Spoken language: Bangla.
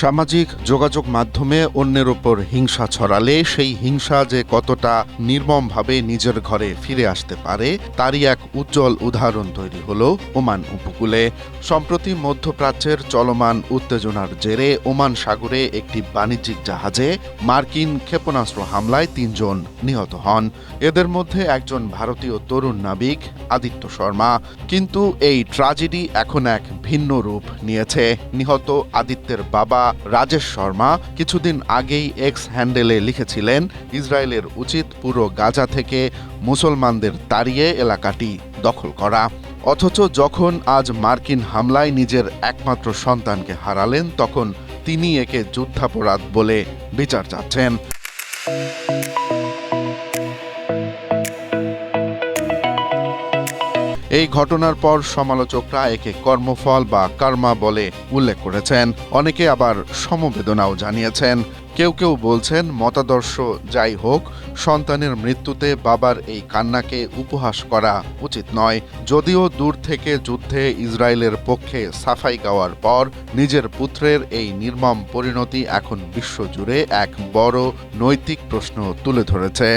সামাজিক যোগাযোগ মাধ্যমে অন্যের ওপর হিংসা ছড়ালে সেই হিংসা যে কতটা নির্মমভাবে নিজের ঘরে ফিরে আসতে পারে তারই এক উজ্জ্বল উদাহরণ তৈরি হলো ওমান উপকূলে। সম্প্রতি মধ্যপ্রাচ্যের চলমান উত্তেজনার জেরে ওমান সাগরে একটি বাণিজ্যিক জাহাজে মার্কিন ক্ষেপণাস্ত্র হামলায় ৩ জন নিহত হন। এদের মধ্যে একজন ভারতীয় তরুণ নাবিক আদিত্য শর্মা। কিন্তু এই ট্র্যাজেডি এখন এক ভিন্ন রূপ নিয়েছে। নিহত আদিত্যের বাবা রাজেশ শর্মা কিছুদিন আগেই এক্স হ্যান্ডেলে লিখেছিলেন, ইসরায়েলের উচিত পুরো গাজা থেকে মুসলমানদের তাড়িয়ে এলাকাটি দখল করা। অথচ যখন আজ মার্কিন হামলায় নিজের একমাত্র সন্তানকে হারালেন, তখন তিনি একে যুদ্ধাপরাধ বলে বিচার চাচ্ছেন। এই ঘটনার পর সমালোচকরা একে কর্মফল বা কার্মা বলে উল্লেখ করেছেন। অনেকে আবার সমবেদনাও জানিয়েছেন। কেউ কেউ বলছেন, মতাদর্শ যাই হোক, সন্তানের মৃত্যুতে বাবার এই কান্নাকে উপহাস করা উচিত নয়। যদিও দূর থেকে যুদ্ধে ইসরায়েলের পক্ষে সাফাই গাওয়ার পর নিজের পুত্রের এই নির্মম পরিণতি এখন বিশ্বজুড়ে এক বড় নৈতিক প্রশ্ন তুলে ধরেছে।